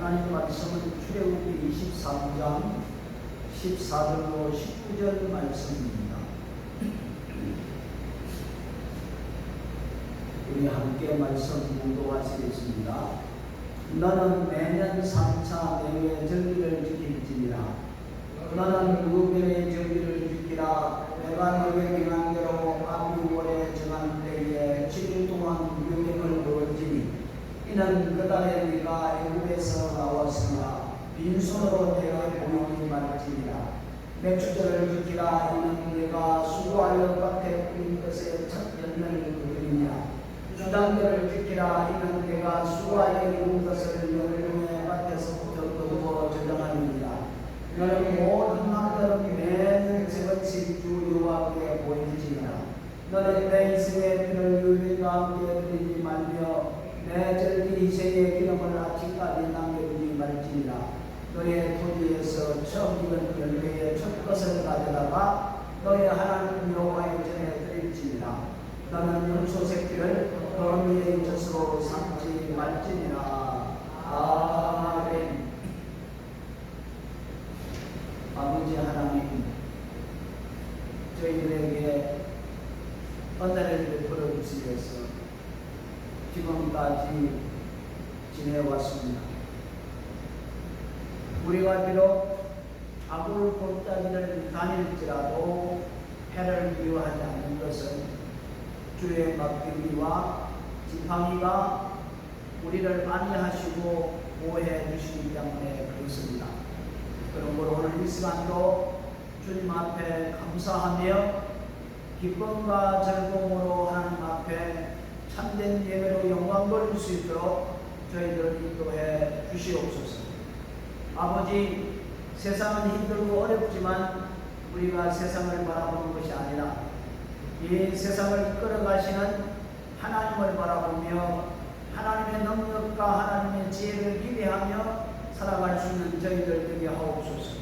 하나님 말씀은 출애굽기 23장 14절로 19절 말씀입니다. 우리 함께 말씀 묵도하시겠습니다. 너는 매년 3차 내외 절기를 지킬지니라. 너는 무교의 절기를 지키라. 내가 너에게 명한 대로 아비월에 정한 때에 7일 동안 무교행을 보였지니 이는 그 달에 네가 애굽에서 나왔으나 빈손으로 내게 보이니 말지니라. 맥주절을 지키라. 이는 네가 수고하여 밭에 뿌린 것의 첫 열매를 거두리니라. 주단절을 지키라. 이는 내가 수고하여 이룬 것을 열매의 밭에서부터 거두어 저장하느니라. 너는 모든 날들은 매년 세 번씩 주 여호와께 보일지니라. 너는 내 인생의 피를 유일과 함께 드리지 말며 내 절기 희생의 기름을 아침까지 남겨두지 말지니라. 너의 토지에서 처음 익은 열매의 첫 것을 가져다가 너의 하나님 여호와의 전에 드릴지니라. 너는 염소 새끼를 너의 젖으로 삼지 말지니라. 아멘. 아버지 하나님, 저희들에게 은혜를 베풀어 주시면서 지금까지 지내왔습니다. 우리가 비록 아굴 골짜기를 다닐지라도 해를 미워하지 않는 것은 주의 맡김이와 지팡이가 우리를 안위하시고 보호해 주시기 때문에 그렇습니다. 그러므로 오늘 이 시간도 주님 앞에 감사하며 기쁨과 즐거움으로 하나님 앞에 참된 예배로 영광 돌릴 수 있도록 저희들을 인도해 주시옵소서. 아버지, 세상은 힘들고 어렵지만 우리가 세상을 바라보는 것이 아니라 이 세상을 이끌어 가시는 하나님을 바라보며 하나님의 능력과 하나님의 지혜를 기대하며 살아갈 수 있는 저희들 되게 하옵소서.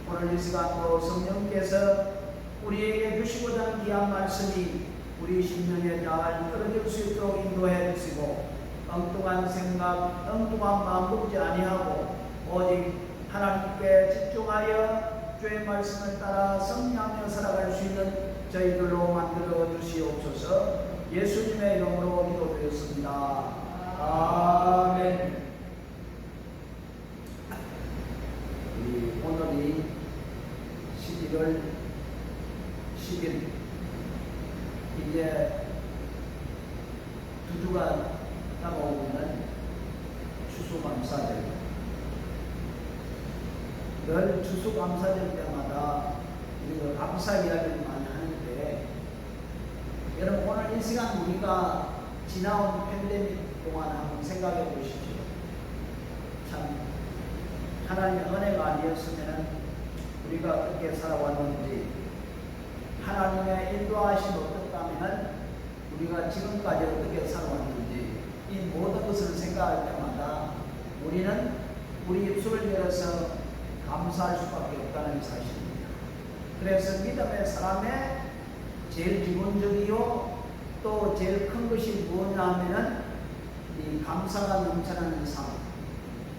오늘 이 시간도 성령께서 우리에게 주시고자 하는 귀한 말씀이 우리 심령에 잘 끌어질 수 있도록 인도해 주시고 엉뚱한 생각, 엉뚱한 마음 먹지 아니하고 오직 하나님께 집중하여 주의 말씀을 따라 성령하며 살아갈 수 있는 저희들로 만들어 주시옵소서. 예수님의 이름으로 기도드렸습니다. 아멘. 오늘이 11월 10일, 이제 2주가 남아오고 있는 추수감사절. 늘 추수감사절 때마다 우리가 감사 이야기를 많이 하는데, 여러분 오늘 이 시간 우리가 지나온 팬데믹 동안 한번 생각해 보십시오. 참 하나님의 은혜가 아니었으면 우리가 어떻게 살아왔는지, 하나님의 인도하심이 없었다면 우리가 지금까지 어떻게 살아왔는지, 이 모든 것을 생각할 때마다 우리는 우리 입술을 열어서 감사할 수밖에 없다는 사실입니다. 그래서 믿음의 사람의 제일 기본적이요 또 제일 큰 것이 뭐냐 하면은 이 감사가 넘쳐나는 삶,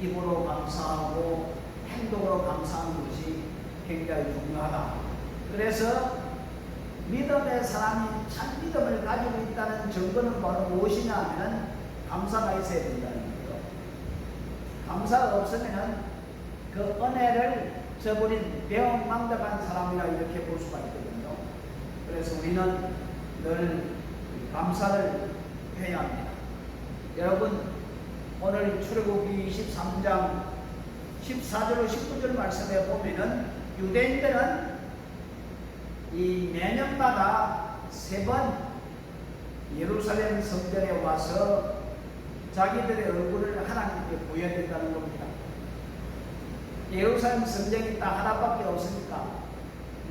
입으로 감사하고 행동으로 감사하는 것이 굉장히 중요하다. 그래서 믿음의 사람이 참 믿음을 가지고 있다는 증거는 바로 무엇이냐 하면 감사가 있어야 된다는 거예요. 감사가 없으면 그 은혜를 저버린 배은망덕한 사람이라 이렇게 볼 수가 있거든요. 그래서 우리는 늘 감사를 해야 합니다. 여러분, 오늘 출애굽기 23장 14절로 19절 말씀에 보면은 유대인들은 이 매년마다 3번 예루살렘 성전에 와서 자기들의 얼굴을 하나님께 보여야 된다는 겁니다. 예루살렘 성전이 딱 하나밖에 없으니까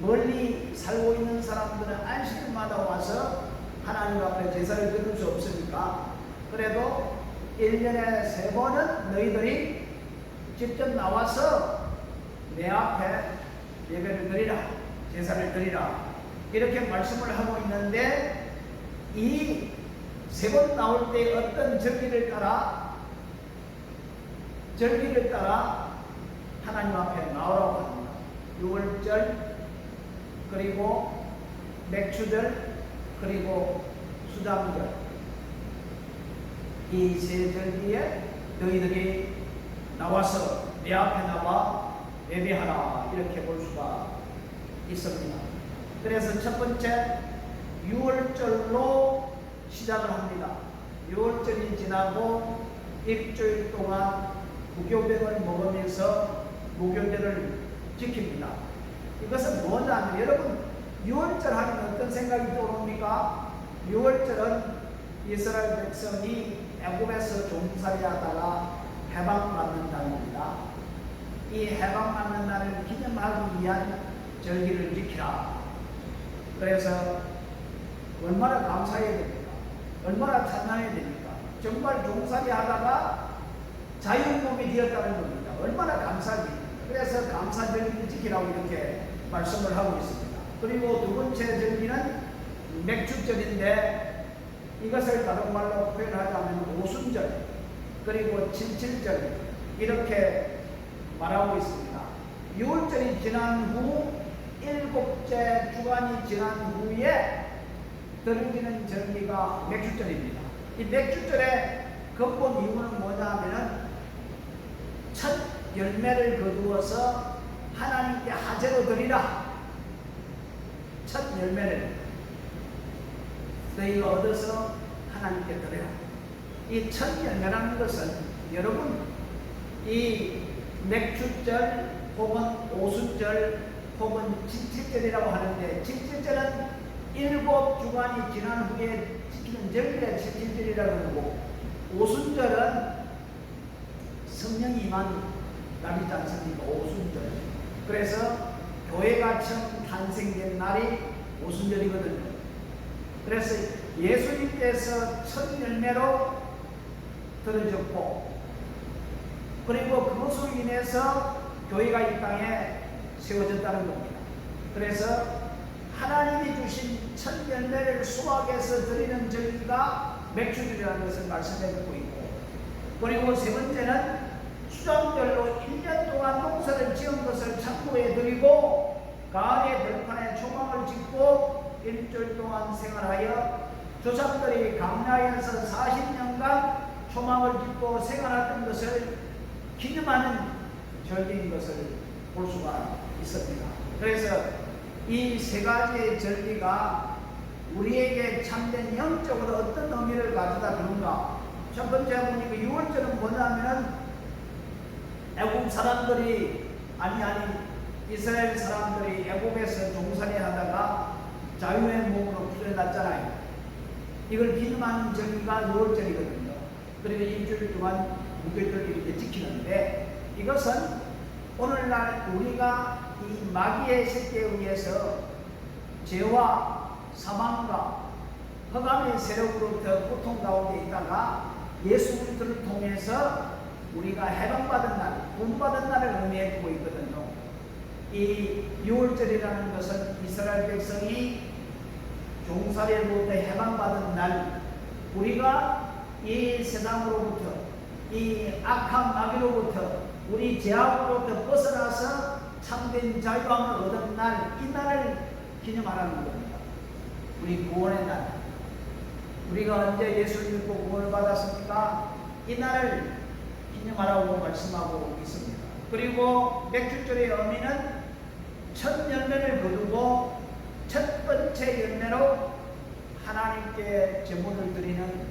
멀리 살고 있는 사람들은 안식일마다 와서 하나님 앞에 제사를 드릴 수 없으니까, 그래도 1년에 3번은 너희들이 직접 나와서 내 앞에 예배를 드리라, 제사를 드리라, 이렇게 말씀을 하고 있는데, 이 3번 나올 때 어떤 절기를 따라 절기를 따라 하나님 앞에 나오라고 합니다. 6월절, 그리고 맥추절, 그리고 수장절. 이 세 절기에 너희들이 나와서 내 앞에 나와 예배하라, 이렇게 볼 수가 있습니다. 그래서 첫 번째 6월절로 시작을 합니다. 6월절이 지나고 일주일 동안 무교병을 먹으면서 무교절을 지킵니다. 이것은 뭐냐면, 여러분 6월절 하면 어떤 생각이 떠오릅니까? 6월절은 이스라엘 백성이 애굽에서 종살이하다가 해방받는 날입니다. 이 해방받는 날을 기념하기 위한 절기를 지키라. 그래서 얼마나 감사해야 됩니까? 얼마나 찬양해야 됩니까? 정말 종살이 하다가 자유인몸이 되었다는 겁니다. 얼마나 감사합니까? 그래서 감사절기를 지키라고 이렇게 말씀을 하고 있습니다. 그리고 두 번째 절기는 맥주절인데, 이것을 다른 말로 표현하자면 오순절, 그리고 칠칠절, 이렇게 말하고 있습니다. 6월절이 지난 후 7째 주간이 지난 후에 들어지는 절기가 맥주절입니다. 이 맥주절의 근본 이유는 뭐냐 하면은 첫 열매를 거두어서 하나님께 화제로 드리라. 첫 열매를 너희가 얻어서 하나님께 드려라. 이 첫 열매라는 것은 여러분, 이 맥주절 혹은 오순절 혹은 칠칠절이라고 하는데, 칠칠절은 7주간이 지난 후에 지키는 절기가 칠칠절이라고 하고, 오순절은 성령이 임한 날이지 않습니까? 오순절. 그래서 교회가 처음 탄생된 날이 오순절이거든요. 그래서 예수님께서 첫 열매로 들어졌고, 그리고 그것으로 인해서 교회가 이 땅에 세워졌다는 겁니다. 그래서 하나님이 주신 첫 열매를 수확해서 드리는 절기가 맥주절이라는 것을 말씀해 주고 있고, 그리고 세 번째는 수장절로 1년 동안 농사를 지은 것을 창고에 드리고 가을에 들판에 초막을 짓고 일주일 동안 생활하여 조상들이 강야에서 40년간 초막을 짓고 생활했던 것을 기념하는 절기인 것을 볼 수가 있습니다. 그래서 이 세 가지의 절기가 우리에게 참된 영적으로 어떤 의미를 가져다 주는가? 첫 번째 보니까 6월절은 뭐냐면은 애굽 사람들이 이스라엘 사람들이 애굽에서 종살이 하다가 자유의 몸으로 풀려났잖아요. 이걸 기념하는 절기가 6월절이거든요. 그리고 일주일 동안 무교절을 이렇게 지키는데, 이것은 오늘날 우리가 이 마귀의 새끼에 의해서 죄와 사망과 흑암의 세력으로부터 고통 가운데 있다가 예수 그리스도를 통해서 우리가 해방받은 날, 구원받은 날을 의미하고 있거든요. 이 6월절이라는 것은 이스라엘 백성이 종살이로부터 해방받은 날, 우리가 이 세상으로부터, 이 악한 마귀로부터, 우리 죄악으로부터 벗어나서 참된 자유함을 얻은 날, 이 날을 기념하라는 겁니다. 우리 구원의 날. 우리가 언제 예수를 믿고 구원을 받았습니까? 이 날을 기념하라고 말씀하고 있습니다. 그리고 맥주절의 의미는 첫 열매를 거두고 첫 번째 열매로 하나님께 제물을 드리는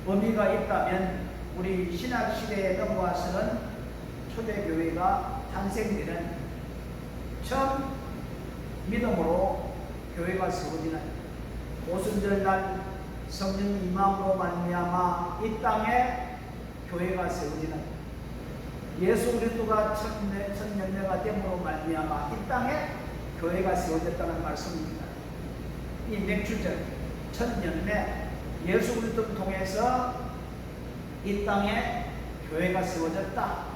의미가 있다면, 우리 신약 시대에 넘어와서는 초대교회가 탄생되는 처음 믿음으로 교회가 세워지는 오순절날 성령 임함으로 말미암아 이 땅에 교회가 세워지는, 예수 그리스도가 첫 열매가 됨으로 말미암아 이 땅에 교회가 세워졌다는 말씀입니다. 이 맥주절 첫 열매, 예수 그리스도를 통해서 이 땅에 교회가 세워졌다,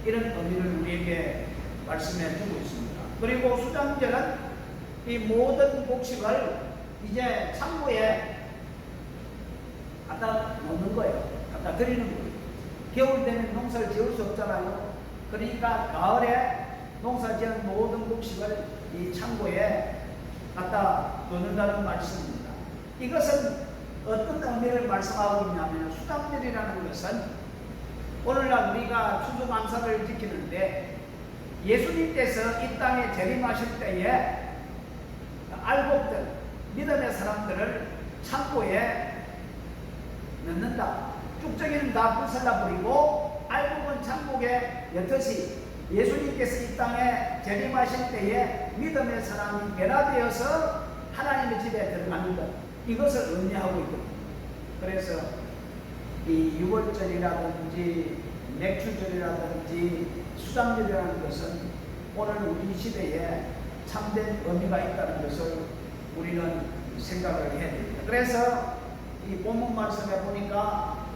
이런 의미를 우리에게 말씀해 주고 있습니다. 그리고 수장절은 이 모든 곡식을 이제 창고에 갖다 놓는 거예요. 갖다 드리는 거예요. 겨울 되면 농사를 지을 수 없잖아요. 그러니까 가을에 농사 지은 모든 곡식을 이 창고에 갖다 넣는다는 말씀입니다. 이것은 어떤 의미를 말씀하고 있냐면, 수당절이라는 것은 오늘날 우리가 추수감사를 지키는데, 예수님께서 이 땅에 재림하실 때에 알곡들, 믿음의 사람들을 창고에 넣는다. 쭉정이는 다 부숴버리고 알곡은 창고에 엿듯이 예수님께서 이 땅에 재림하실 때에 믿음의 사람이 변화되어서 하나님의 집에 들어가는 것, 이것을 의미하고 있거든요. 그래서 이 6월절이라든지 맥주절이라든지 수장절이라는 것은 오늘 우리 시대에 참된 의미가 있다는 것을 우리는 생각을 해야 됩니다. 그래서 이 본문 말씀에 보니까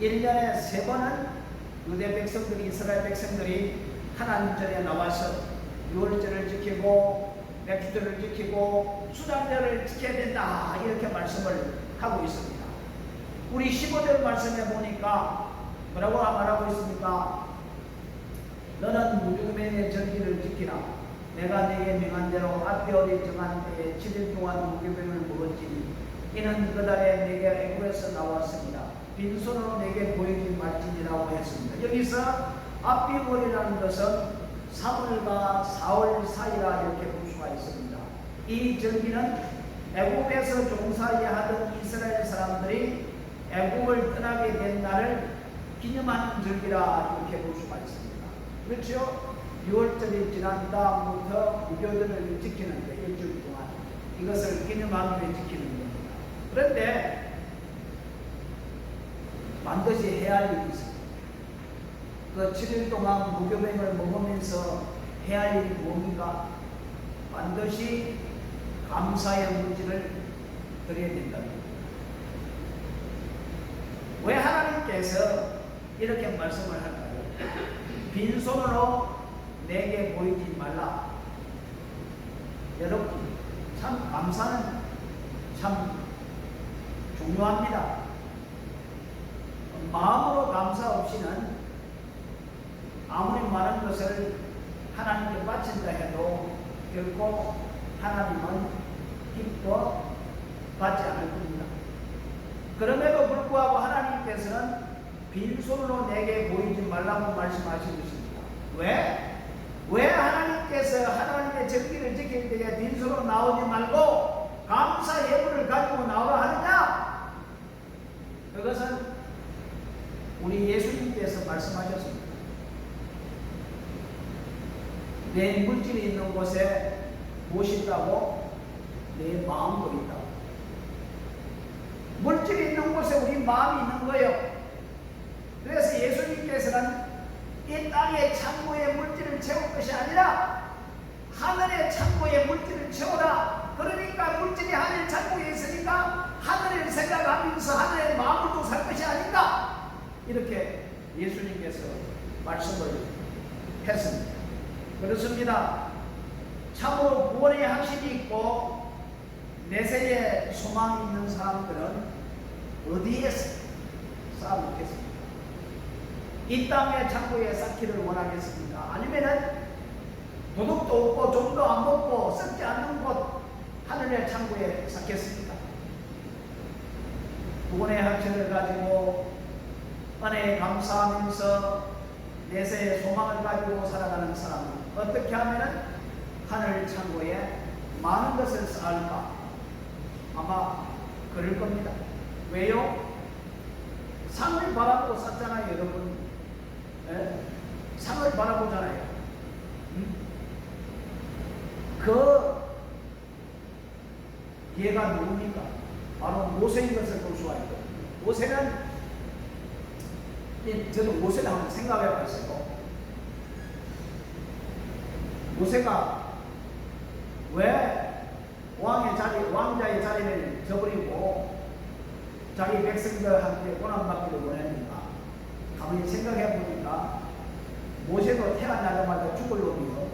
1년에 3번은 유대 백성들이, 이스라엘 백성들이 하나님 전에 나와서 6월절을 지키고 맥주절을 지키고 수장절을 지켜야 된다, 이렇게 말씀을 하고 있습니다. 우리 15절 말씀에 보니까 뭐라고 말하고 있습니까? 너는 무교병의 절기를 지키라. 내가 네게 명한 대로 앞겨울이 정한 때에 7일 동안 무교병을 먹었지니 이는 그달에 내게 애굽에서 나왔습니다. 빈손으로 내게 보이지 말지니라고 했습니다. 여기서 앞비월이라는 것은 3월과 4월 사이라 이렇게 볼 수가 있습니다. 이 절기는 애굽에서 종살이하던 이스라엘 사람들이 애굽을 떠나게 된 날을 기념하는 절기라 이렇게 볼 수가 있습니다. 그렇죠? 6월절이 지난 다음부터 무교절을 지키는데 일주일 동안 이것을 기념하기 위해 지키는 겁니다. 그런데 반드시 해야 할 일이 있습니다. 그 7일 동안 무교병을 먹으면서 해야 할 일이 뭡니까? 반드시 감사의 물질을 드려야 된답니다. 왜 하나님께서 이렇게 말씀을 할까요? 빈손으로 내게 보이지 말라. 여러분, 참 감사는 참 중요합니다. 마음으로 감사 없이는 아무리 많은 것을 하나님께 바친다 해도 결코 하나님은 기뻐 받지 않을 겁니다. 그럼에도 불구하고 하나님께서는 빈손으로 내게 보이지 말라고 말씀하신 것입니다. 왜 하나님께서 하나님의 절기를 지킬 때에 빈손으로 나오지 말고 감사 예물을 가지고 나오라 하느냐? 그것은 우리 예수님께서 말씀하셨습니다. 내 물질이 있는 곳에 무엇이 있다고? 내 마음도 있다고. 물질이 있는 곳에 우리 마음이 있는 거예요. 그래서 예수님께서는 이 땅의 창고에 물질을 채울 것이 아니라 하늘의 창고에 물질을 채우라. 그러니까 물질이 하늘 창고에 있으니까 하늘을 생각하면서 하늘의 마음을 또 살 것이 아닌가, 이렇게 예수님께서 말씀을 했습니다. 그렇습니다. 참으로 구원의 확신이 있고 내세에 소망이 있는 사람들은 어디에 쌓아놓겠습니까? 이 땅의 창고에 쌓기를 원하겠습니까? 아니면은 도둑도 없고 좀도 안 먹고 썩지 않는 곳 하늘의 창고에 쌓겠습니까? 구원의 확신을 가지고 은혜에 감사하면서 내세의 소망을 가지고 살아가는 사람은 어떻게 하면은 하늘 창고에 많은 것을 쌓을까? 아마 그럴 겁니다. 왜요? 상을 바라보고 샀잖아요, 여러분. 예? 상을 바라보잖아요. 그 얘가 누굽니까? 바로 모세인 것을 볼 수가 있거든요. 모세는, 저도 모세를 한번 생각해 봤어요. 모세가 왜 왕자의 자리를 저버리고 자기 백성들한테 고난받기를 원했는가? 가만히 생각해 보니까 모세도 태어나자마자 죽을 놈이요.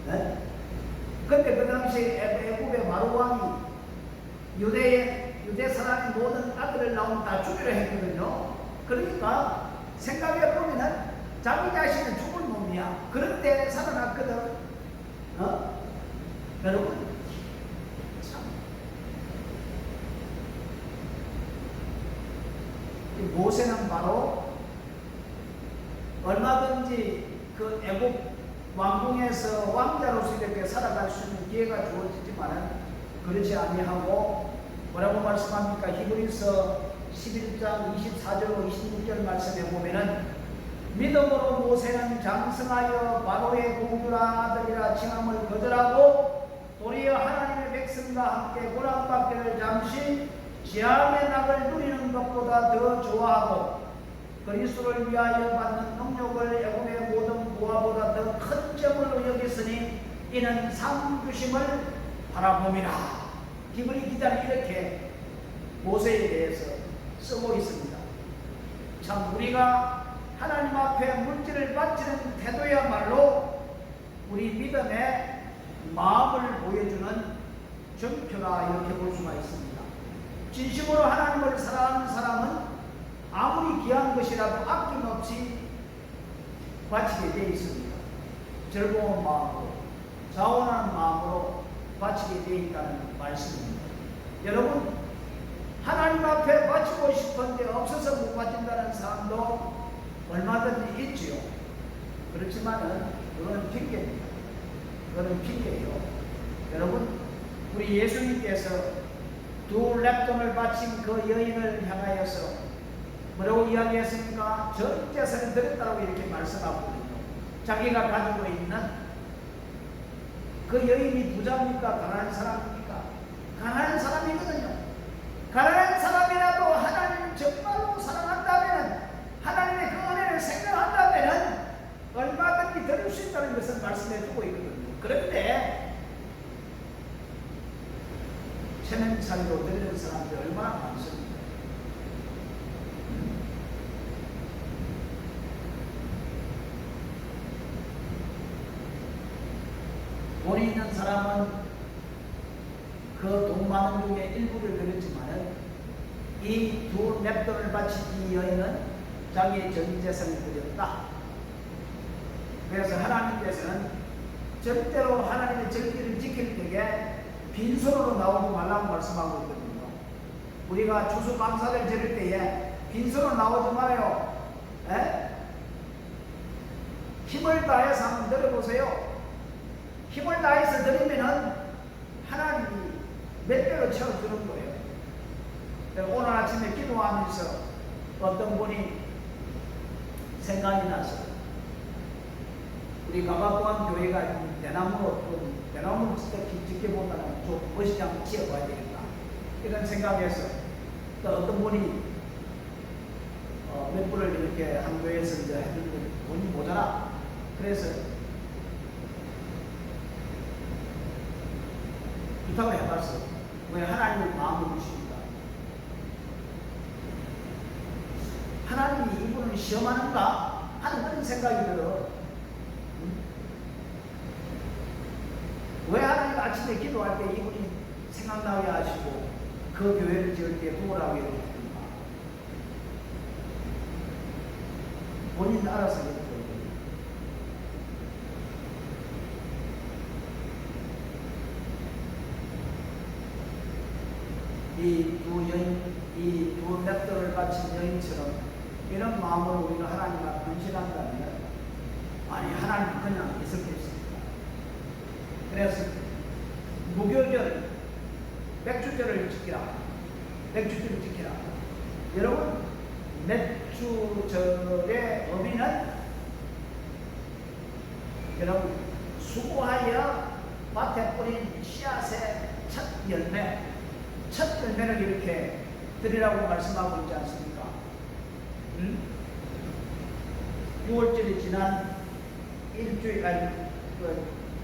네? 근데 그 당시 애굽의 바로 왕이 유대 사람의 모든 아들을 낳으면 다 죽이려 했거든요. 그러니까 생각해 보면은 자기 자신은 죽을 놈이야. 그런데 살아났거든. 여러분, 참. 모세는 바로 얼마든지 그 애국 왕궁에서 왕자로서 이렇게 살아갈 수 있는 기회가 주어지지만은 그렇지 아니하고 뭐라고 말씀합니까? 히브리서 11장 24절로 26절 말씀에 보면은 믿음으로 모세는 장성하여 바로의 공주라 아들이라 칭함을 거절하고 도리어 하나님의 백성과 함께 고난받기를 잠시 지향의 낙을 누리는 것보다 더 좋아하고 그리스도를 위하여 받는 능력을 애굽의 모든 부하보다 더 큰 점으로 여겼으니 이는 상 주심을 바라봄이라. 히브리 기자는 이렇게 모세에 대해서 쓰고 있습니다. 참 우리가 하나님 앞에 물질을 바치는 태도야말로 우리 믿음의 마음을 보여주는 증표라 이렇게 볼 수가 있습니다. 진심으로 하나님을 사랑하는 사람은 아무리 귀한 것이라도 아낌없이 바치게 되어 있습니다. 즐거운 마음으로 자원하는 마음으로 바치게 되어 있다는 말씀입니다. 여러분, 하나님 앞에 바치고 싶은데 없어서 못 바친다는 사람도 얼마든지 있지요. 그렇지만은 그건 핑계입니다. 그건 핑계예요. 여러분, 우리 예수님께서 두 렙돈을 바친 그 여인을 향하여서 뭐라고 이야기했습니까? 전 재산을 드렸다고 이렇게 말씀하고 있거든요. 자기가 가지고 있는 그 여인이 부자입니까? 가난한 사람입니까? 가난한 사람이거든요. 가난한 사람이라도 하나님을 정말로 사랑한다면, 하나님의 그 은혜를 생각한다면 얼마든지 드릴 수 있다는 것을 말씀해 주고 있거든요. 그런데 체면차리로 드리는 사람들이 얼마나 많습니까? 돈이 있는 사람은 그 돈 많은 중에 일부를 드렸지만은 이 두 렙돈을 바친 이 여인은 자기의 전 재산을 드렸다. 그래서 하나님께서는 절대로 하나님의 절기를 지킬 때에 빈손으로 나오지 말라고 말씀하고 있거든요. 우리가 추수감사를 드릴 때에 빈손으로 나오지 말아요. 힘을 다해서 한번 들어보세요. 힘을 다해서 드리면은 하나님이 몇 배로 채워주는 거예요. 오늘 아침에 기도하면서 어떤 분이 생각이 나서 우리 가마포항 교회가 대나무로 짓기보다는 좀 멋있게 한번 지어봐야 되겠다 이런 생각에서 또 어떤 분이 몇 분을 이렇게 한 교회에서 이제 해주는 돈이 모자라. 그래서 부탁을 해봤어. 왜 하나님을 마음을 주십니까? 하나님이 이분을 시험하는가 하는 그런 생각이 들어. 왜 하나님 아침에 기도할 때 이분이 생각나게 하시고 그 교회를 지을 때 도우라고 이렇게 합니까? 본인 알아서 이렇게. 이 두 렙돈을 바친 여인처럼 이런 마음으로 우리가 하나님 앞에 헌신한다면 아니 하나님 그냥 있었겠습니까? 그래서 무교절, 맥주절을 지키라. 맥주절을 지키라. 여러분, 맥주절의 의미는 여러분 수고하여 밭에 뿌린 씨앗의 첫 열매, 첫 열매를 이렇게 드리라고 말씀하고 있지 않습니까? 6월절이 지난 일주일,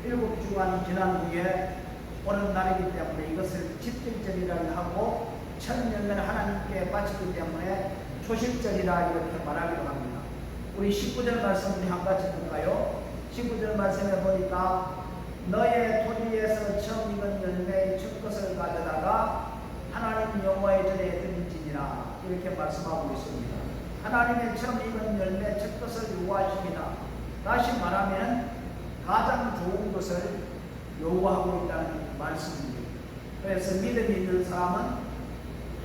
7주간 지난 후에 오는 날이기 때문에 이것을 집들절이라고 하고 첫 열매를 하나님께 바치기 때문에 초실절이라 이렇게 말하기도 합니다. 우리 19절 말씀 우리 한 가지 볼까요? 19절 말씀에 보니까 너의 토지에서 처음 익은 열매의 첫 것을 가져다가 하나님 여호와의 전에 드릴지니라 이렇게 말씀하고 있습니다. 하나님의 처음 익은 열매 첫 것을 요구하십니다. 다시 말하면 가장 좋은 것을 요구하고 있다는 말씀입니다. 그래서 믿음이 있는 사람은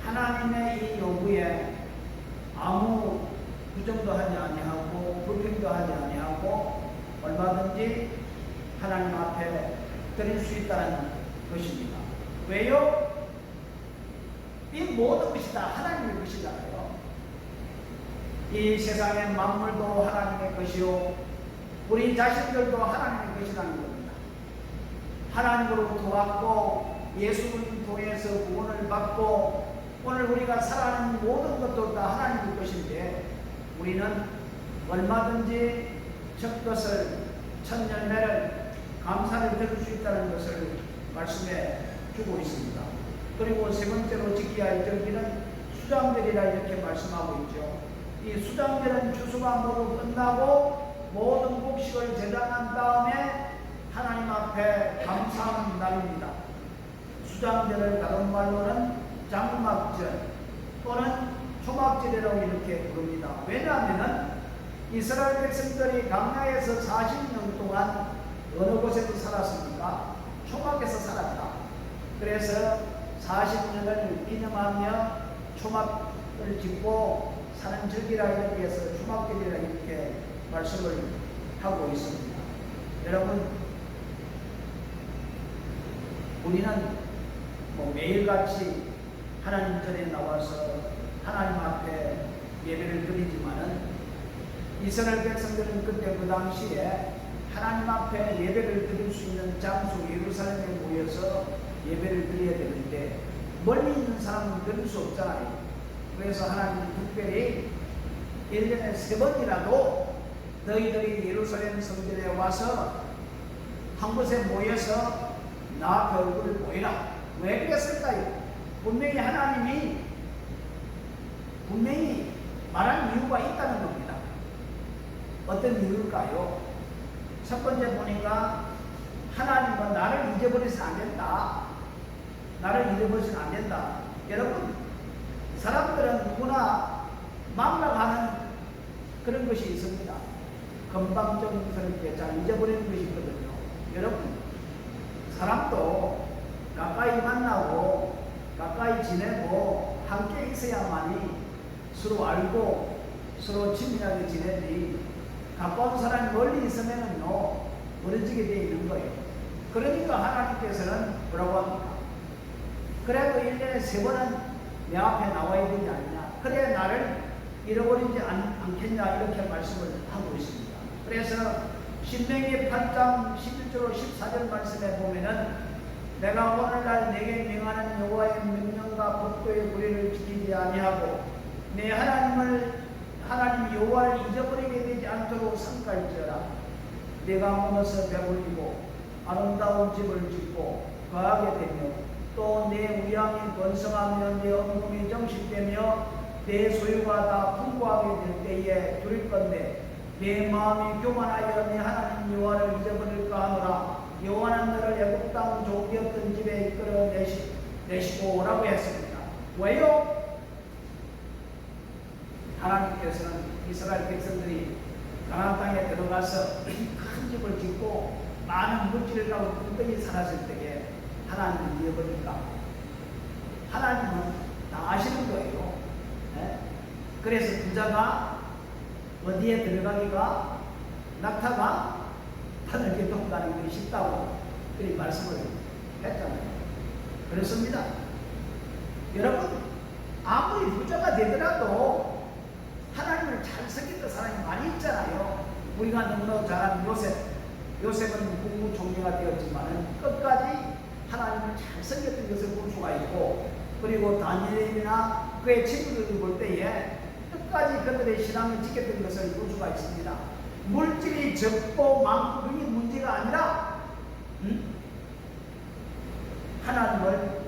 하나님의 이 요구에 아무 부정도 하지 아니하고 불평도 하지 아니하고 얼마든지 하나님 앞에 드릴 수 있다는 것입니다. 왜요? 이 모든 것이 다 하나님의 것이잖아요. 이 세상의 만물도 하나님의 것이요 우리 자신들도 하나님의 것이라는 겁니다. 하나님으로부터 왔고 예수를 통해서 구원을 받고 오늘 우리가 살아가는 모든 것도 다 하나님의 것인데 우리는 얼마든지 첫 것을 첫 열매를 감사를 드릴 수 있다는 것을 말씀해 주고 있습니다. 그리고 세 번째로 지켜야 할 절기는 수장절이라 이렇게 말씀하고 있죠. 이 수장절은 추수가 모두 끝나고 모든 곡식을 제단한 다음에 하나님 앞에 감사하는 날입니다. 수장절을 다른 말로는 장막절 또는 초막절이라고 이렇게 부릅니다. 왜냐하면 이스라엘 백성들이 광야에서 40년 동안 어느 곳에서 살았습니까? 초막에서 살았다. 그래서 40년을 기념하며 초막을 짓고 사는 절기라 이렇게 해서 초막절이라 이렇게 말씀을 하고 있습니다. 여러분, 우리는 매일같이 하나님 전에 나와서 하나님 앞에 예배를 드리지만은 이스라엘 백성들은 그때 그 당시에 하나님 앞에 예배를 드릴 수 있는 장소 예루살렘에 모여서 예배를 드려야 되는데 멀리 있는 사람은 드릴 수 없잖아요. 그래서 하나님은 특별히 1년에 3번이라도 너희들이 예루살렘 성전에 와서 한 곳에 모여서 나 앞에 얼굴을 보이라. 왜 그랬을까요? 분명히 하나님이 말한 이유가 있다는 겁니다. 어떤 이유일까요? 첫 번째 보니까 하나님은 나를 잊어버리면 안 된다. 나를 잊어버리면 안 된다. 여러분, 사람들은 누구나 망각하는 그런 것이 있습니다. 건방정스럽게 잘 잊어버리는 것이 있거든요. 여러분, 사람도 가까이 만나고 가까이 지내고 함께 있어야만이 서로 알고 서로 친밀하게 지내지 가까운 사람이 멀리 있으면은요 멀어지게 되어 있는 거예요. 그러니까 하나님께서는 뭐라고 합니까? 그래도 1년에 3번은 내 앞에 나와야 되지 않냐, 그래야 나를 잃어버리지 않겠냐 이렇게 말씀을 하고 있습니다. 그래서 신명기 8장 11절 14절 말씀에 보면은 내가 오늘날 내게 명하는 여호와의 명령과 법도의 구례를 지키지 아니하고 내 하나님 여호와를 잊어버리게 되지 않도록 삼갈지어라. 내가 먹어서 배불리고 아름다운 집을 짓고 거하게 되며 또 내 우양이 번성하며 내 언금이 정식되며 내 소유가 다 풍부하게 될 때에 두렵건대 내 마음이 교만하여 내 하나님 여호와를 잊어버릴까 하노라. 여호와는 너를 애굽 땅 종되었던 집에 이끌어 내시고 라고 했습니다. 왜요? 하나님께서는 이스라엘 백성들이 가나안 땅에 들어가서 큰 집을 짓고 많은 물질을 가지고 끈끈이 살았을 때에 하나님을 잃어버릴까? 하나님은 다 아시는 거예요. 네? 그래서 부자가 어디에 들어가기가 낙타가 하늘께 동가는 것이 쉽다고 그리 말씀을 했잖아요. 그렇습니다. 여러분, 아무리 부자가 되더라도 하나님을 잘 섬기는 사람이 많이 있잖아요. 우리가 너무나 잘 아는 요셉은 국무총리가 되었지만 끝까지 하나님을 잘 섬겼던 것을 볼 수가 있고, 그리고 다니엘이나 그의 친구들을 볼 때에 끝까지 그들의 신앙을 지켰던 것을 볼 수가 있습니다. 물질이 적고 많고 그게 문제가 아니라 하나님을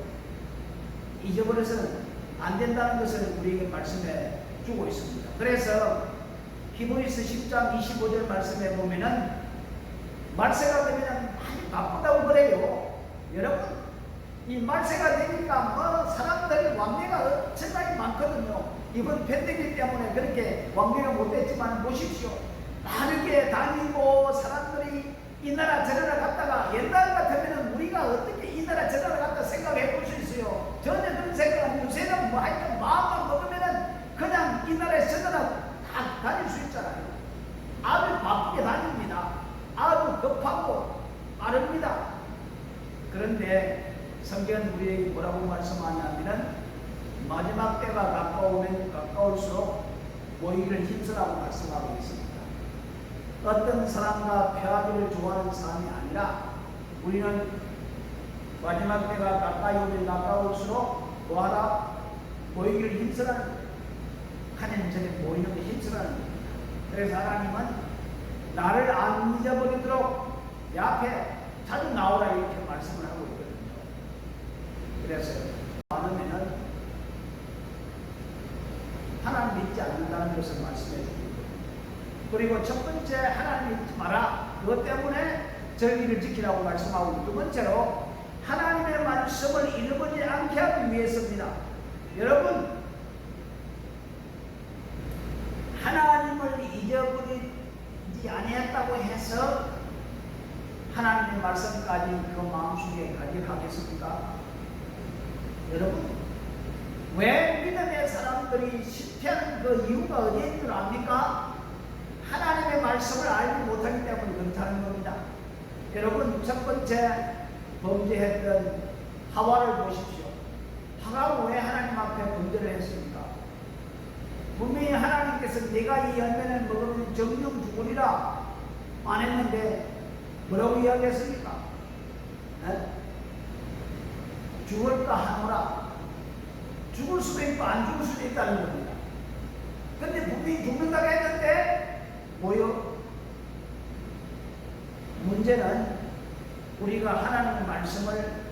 잊어버려서는 안 된다는 것을 우리에게 말씀해 주고 있습니다. 그래서 히브리서 10장 25절 말씀에 보면은 말세가 되면 많이 바쁘다고 그래요. 여러분, 이 말세가 되니까 사람들이 왕래가 엄청나게 많거든요. 이번 팬데믹 때문에 그렇게 완비를 못했지만 보십시오. 다르게 다니고 사람들이 이 나라 저 나라 갔다가 옛날 같으면 우리가 어떻게 이 나라 저 나라 갔다 생각해 볼 수 있어요. 전혀 그런 생각 안 해요. 요새는 뭐 하여튼 마음만 먹으면은 그냥 이 나라에 저 나라 다 다닐 수 있잖아요. 아주 바쁘게 다닙니다. 아주 급하고 빠릅니다. 그런데 성경은 우리에게 뭐라고 말씀하냐면은 마지막 때가 가까우면 가까울수록 모이기를 힘쓰라고 말씀하고 있습니다. 어떤 사람과 평화를 좋아하는 사람이 아니라 우리는 마지막 때가 가까이 오면 가까울수록 뭐하라? 모이기를 힘쓰라는 거예요. 하나님 전에 모이는 게 힘쓰라는 거예요. 그래서 하나님은 나를 안 잊어버리도록 내 앞에 자주 나오라 이렇게 말씀을 하고 있거든요. 그래서 많으면은 하나님 믿지 않는다는 것을 말씀해 줍니다. 그리고 첫 번째 하나님 믿지 마라. 그것 때문에 절기를 지키라고 말씀하고 두 번째로 하나님의 말씀을 잃어버리지 않게 하기 위해서입니다. 여러분 하나님을 잊어버리지 아니했다고 해서 하나님의 말씀까지 그 마음속에 가져가겠습니까? 여러분 왜 믿음의 사람들이 실패하는 그 이유가 어디에 있는 줄 압니까? 하나님의 말씀을 알지 못하기 때문에 그렇다는 겁니다. 여러분 첫 번째 범죄했던 하와를 보십시오. 하와가 왜 하나님 앞에 범죄를 했습니까? 분명히 하나님께서 내가 이 열매를 먹으면 정령 죽으리라 안 했는데 뭐라고 이야기했습니까? 네? 죽을까 하노라. 죽을 수도 있고 안 죽을 수도 있다는 겁니다. 근데 분명히 죽는다고 했는데 뭐요? 문제는 우리가 하나님의 말씀을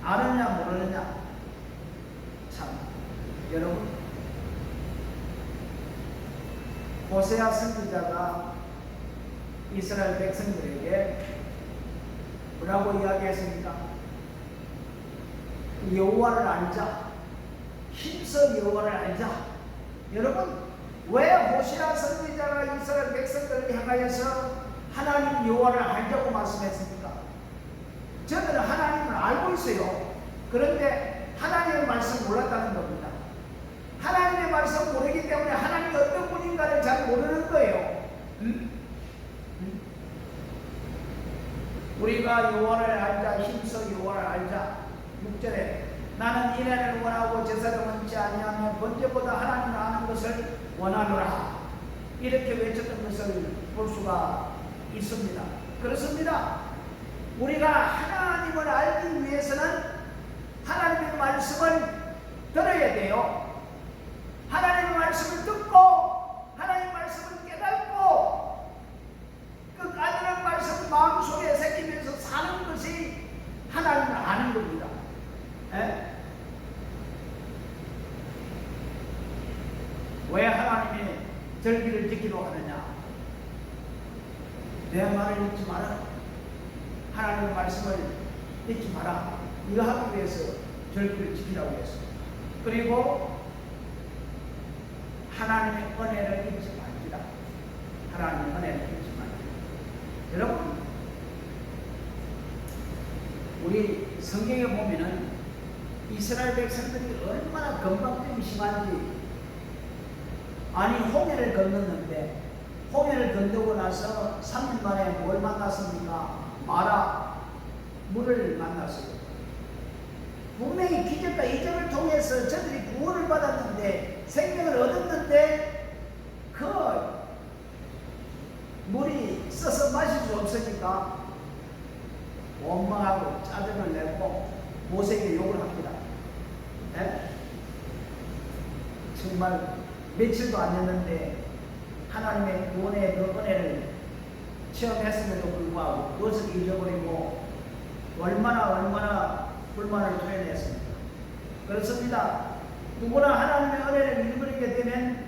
아느냐 모르느냐. 참 여러분 호세아 선지자가 이스라엘 백성들에게 뭐라고 이야기했습니까? 여호와를 알자. 힘써 여호와를 알자. 여러분 왜 호세아 선지자가 이스라엘 백성들을 향하여서 하나님 여호와를 알자고 말씀했습니까? 저들은 하나님을 알고 있어요. 그런데 하나님의 말씀 몰랐다는 겁니다. 하나님의 말씀 모르기 때문에 하나님이 어떤 분인가를 잘 모르는 거예요. 우리가 여호와를 알자. 힘써 여호와를 알자. 6절에 나는 인애를 원하고 제사를 원치 아니하며 번제보다 하나님을 아는 것을 원하노라. 이렇게 외쳤던 것을 볼 수가 있습니다. 그렇습니다. 우리가 하나님을 알기 위해서는 하나님의 말씀을 들어야 돼요. 하나님의 말씀을 듣고 하나님의 말씀을 깨닫고 그 까다로운 말씀을 마음속에 새기면서 사는 것이 하나님을 아는 겁니다. 에? 왜 하나님이 절기를 지키도록 하느냐? 내 말을 잊지 마라. 하나님의 말씀을 잊지 마라. 이거 하기 위해서 절기를 지키라고 했습니다. 그리고 하나님의 은혜를 잊지 말지라. 하나님의 은혜를 잊지 말지라. 여러분 우리 성경에 보면은 이스라엘 백성들이 얼마나 건방짐이 심한지. 아니 홍해를 건넜는데 홍해를 건너고 나서 3년 만에 뭘 만났습니까? 마라 물을 만났어요. 분명히 기적과 이적을 통해서 저들이 구원을 받았는데 생명을 얻었는데 그 물이 써서 마실 수 없으니까 원망하고 짜증을 내고 모세에게 욕을 합니다. 네? 정말 며칠도 안 됐는데 하나님의 구원의 그 은혜를 체험했음에도 불구하고 그것을 잊어버리고 얼마나 불만을 토해냈습니까? 그렇습니다. 누구나 하나님의 은혜를 잃어버리게 되면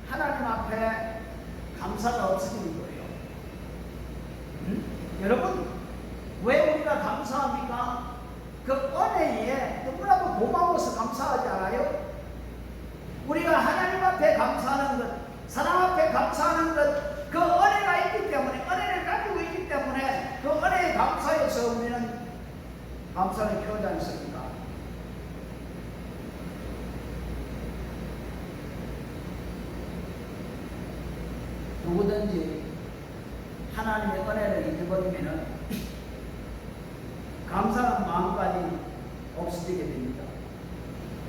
하나님 앞에 감사가 없어지는 거예요. 여러분 왜 우리가 감사합니까? 그 은혜에 너무나도 고마워서 감사하지 않아요? 우리가 하나님 앞에 감사하는 것, 사람 앞에 감사하는 것, 그 은혜가 있기 때문에, 은혜를 가지고 있기 때문에 그 은혜에 감사해서 우리는 감사를 표하지 않습니까? 누구든지 하나님의 은혜를 잊어버리면 감사한 마음까지 없어지게 됩니다.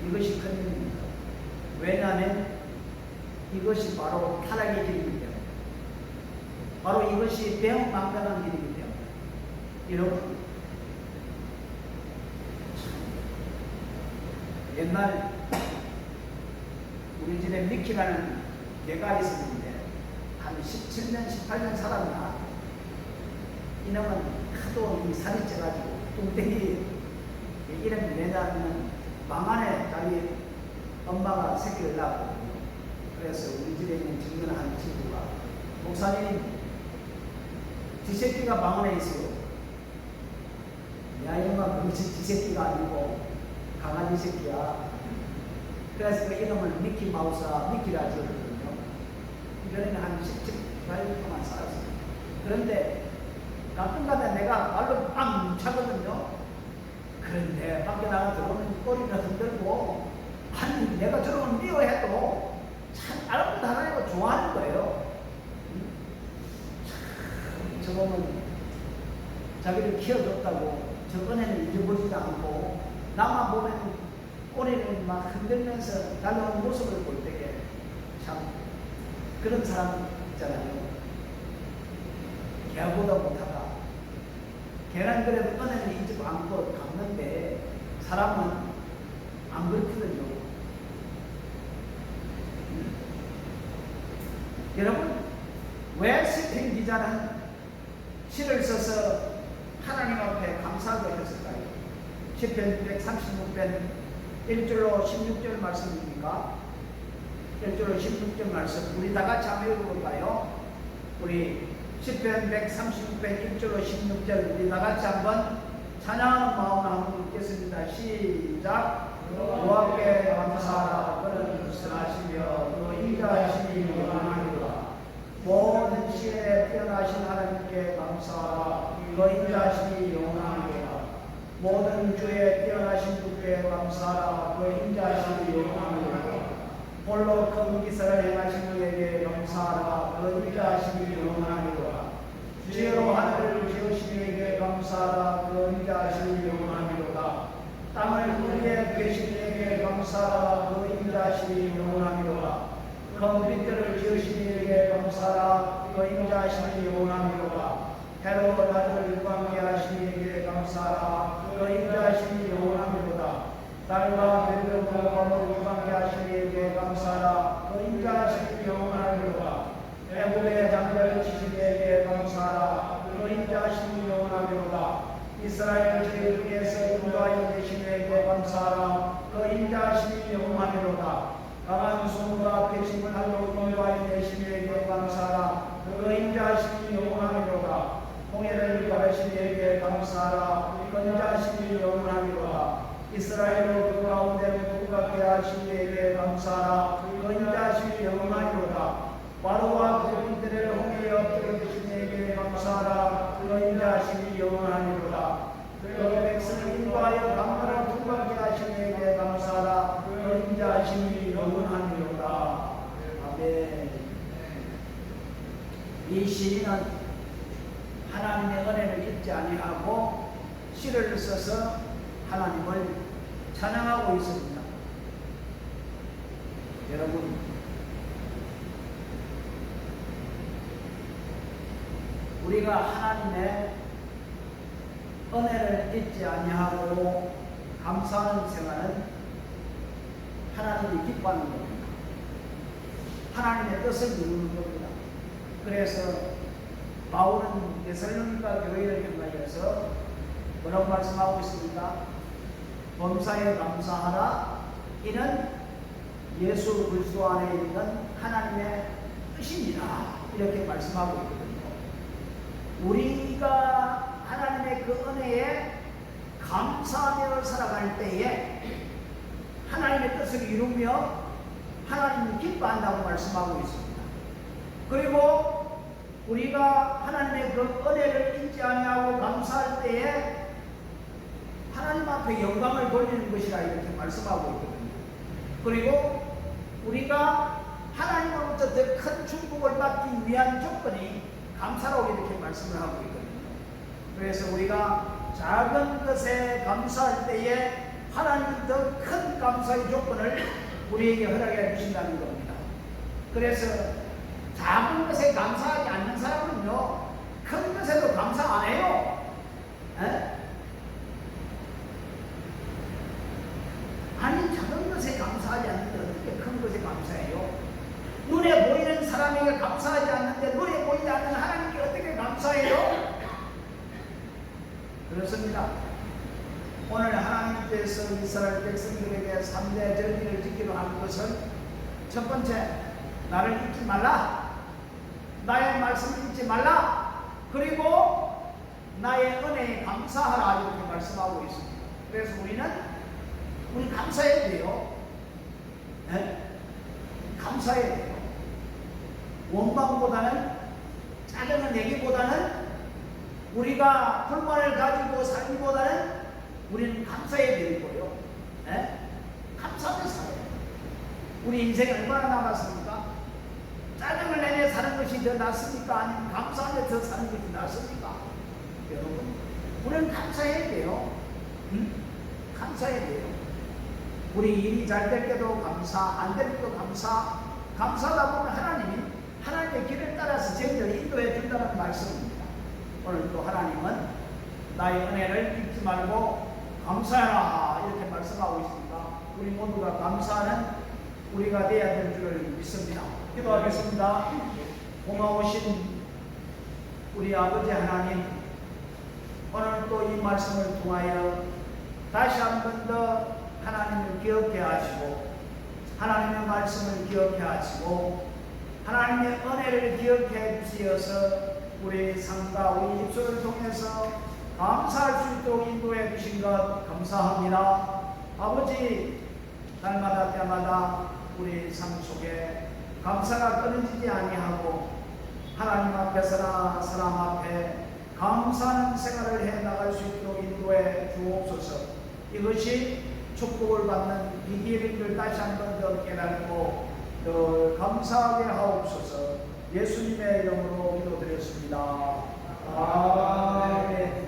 이것이 큰일입니다. 왜냐하면 이것이 바로 타락의 길이기 때문에, 바로 이것이 배은망덕한 길이기 때문에. 여러분, 옛날 우리 집에 미키라는 개가 있었는데 한 17년, 18년 살았나? 이놈은 하도 이 살이 쪄가지고 뚱땡이 이름이 왜냐하면 망 안에 자기 엄마가 새끼를 낳았거든요. 그래서 우리 집에 있는 증언하는 친구가, 목사님, 지 새끼가 망 안에 있어요. 야, 이놈아, 그것이 지 새끼가 아니고 강아지 새끼야. 그래서 그 이름을 미키마우스와 미키라 지었거든요. 이전에는 한 17년 동안 살았어요. 그런데 가끔가다 내가 발로 빵 차거든요. 그런데 밖에 나가 들어오는 꼬리를 흔들고, 아니, 내가 저러면 미워해도 참 알고 하나님을 좋아하는 거예요. 참, 저거는 자기를 키워줬다고 저 은혜를 잊어버리지 않고, 나만 보면 꼬리를 막 흔들면서 달려오는 모습을 볼 때에 참 그런 사람 있잖아요. 개보다 못하다. 걔는 그래도 은혜를 잊지 않고 갚는데 사람은 안 그렇거든요. 여러분, 왜 스페인 기자는 시를 써서 하나님 앞에 감사하게 했을까요? 시편 136편 1절로 16절 말씀입니까? 1절로 16절 말씀 우리 다 같이 한번 읽어볼까요? 우리 시편 136편 1절로 16절 우리 다 같이 한번 찬양하는 마음으로 한번 읽겠습니다. 시작. 여호와께 감사하라. 그는 선하시며 또 인자하심이 영원하리로다. 모든 시에 태어나신 하나님께 감사하라. 그 인자하심이 영원하리로다. 모든 주에 태어나신 주께 감사하라. 그 인자하심이 영원하리로다. 홀로 큰 기사를 행하신 이에게 감사하라. 그 인자하심이 영원하리로다. 지혜로 하늘을 지으신 이에게 감사하라. 그 인자하심이 영원하리로다. 땅을 뿌리에 계신 이에게 감사하라. 그 인자하심이 영원하리로다. 큰 빛들을 지으신 이에게 감사하라. 그 인자하심이 영원하리로다. 해로 나를 유광케 하신 이에게 감사하라. 그 인자하심이 영원하리로다. 달과 별을 밤을 유광케 하신 이에게 감사하라. 그 인자하심이 영원하리로다. 애굽의 장자를 치신 이에게 감사하라. 그 인자하심이 영원하리로다. 이스라엘 저희들께서 인도하여 계신 이에게 감사하라. 그 인자하심이 영원하리로다. 강한 손과 펴신 팔로 인도하여 계신 이에게 감사하라. 그 인자하심이 영원하리로다. 홍해를 가르신 이에게 감사하라. 그 인자하심이 영원하리로다. 이스라엘을 그 가운데 국가케 하신 이에게 감사하라. 그 인자하심이 영원하리로다. 바로와 그들을 홍해에 엎드려 주신 이에게 감사하라. 그 인자하심이 영원하리로다. 그 백성을 인도하여 강물을 풍부하게 하신 이에게 감사하라. 그 인자하심이 영원하리로다. 아멘. 이 시인은 하나님의 은혜를 잊지 아니하고 시를 써서 하나님을 찬양하고 있습니다. 여러분, 우리가 하나님의 은혜를 잊지 아니하고 감사하는 생활은 하나님이 기뻐하는 겁니다. 하나님의 뜻을 이루는 겁니다. 그래서 바울은 데살로니가 교회를 향하여서 뭐라고 말씀하고 있습니까? 범사에 감사하라. 이는 예수 그리스도 안에 있는 하나님의 뜻입니다. 이렇게 말씀하고 있거든요. 우리가 하나님의 그 은혜에 감사하며 살아갈 때에 하나님의 뜻을 이루며 하나님이 기뻐한다고 말씀하고 있습니다. 그리고 우리가 하나님의 그 은혜를 잊지 아니하고 감사할 때에 하나님 앞에 영광을 돌리는 것이라 이렇게 말씀하고 있거든요. 그리고 우리가 하나님으로부터 더 큰 축복을 받기 위한 조건이 감사라고 이렇게 말씀을 하고 있거든요. 그래서 우리가 작은 것에 감사할 때에 하나님은 더 큰 감사의 조건을 우리에게 허락해 주신다는 겁니다. 그래서 작은 것에 감사하지 않는 사람은요, 큰 것에도 감사 안 해요. 에? 아니, 작은 것에 감사하지 않는데 어떻게 큰 것에 감사해요? 눈에 보이는 사람에게 감사하지 않는데 눈에 보이지 않는 하나님께 어떻게 감사해요? 그렇습니다. 오늘 하나님께서 이스라엘 백성들에게 3대 절기를 지키러 한 것은 첫 번째, 나를 잊지 말라, 나의 말씀을 잊지 말라, 그리고 나의 은혜에 감사하라 이렇게 말씀하고 있습니다. 그래서 우리 감사해야 돼요. 네? 감사해야 돼요. 원망보다는, 짜증을 내기보다는, 우리가 불만을 가지고 살기보다는 우리는 감사해야 되고요. 네? 감사하며 살아요. 우리 인생이 얼마나 남았습니까? 짜증을 내며 사는 것이 더 낫습니까? 아니면 감사하며 더 사는 것이 낫습니까? 여러분, 우리는 감사해야 돼요. 감사해야 돼요. 우리 일이 잘 될 때도 감사, 안 될 때도 감사. 감사하다 보면 하나님이 하나님의 길을 따라서 정렬 인도해 준다는 말씀입니다. 오늘 또 하나님은 나의 은혜를 잊지 말고 감사해라 이렇게 말씀하고 있습니다. 우리 모두가 감사하는 우리가 되어야 될 줄을 믿습니다. 기도하겠습니다. 고마우신 우리 아버지 하나님, 오늘 또 이 말씀을 통하여 다시 한 번 더 하나님을 기억해 하시고, 하나님의 말씀을 기억해 하시고, 하나님의 은혜를 기억해 주시어서 우리 삶과 우리 입술을 통해서 감사할 수 있도록 인도해 주신 것 감사합니다. 아버지, 날마다 때마다 우리 삶 속에 감사가 끊어지지 아니하고 하나님 앞에서나 사람 앞에 감사하는 생활을 해 나갈 수 있도록 인도해 주옵소서. 이것이 축복을 받는 비결인 줄 다시 한 번 더 깨닫고 늘 감사하게 하옵소서. 예수님의 이름으로 기도드렸습니다. 아멘.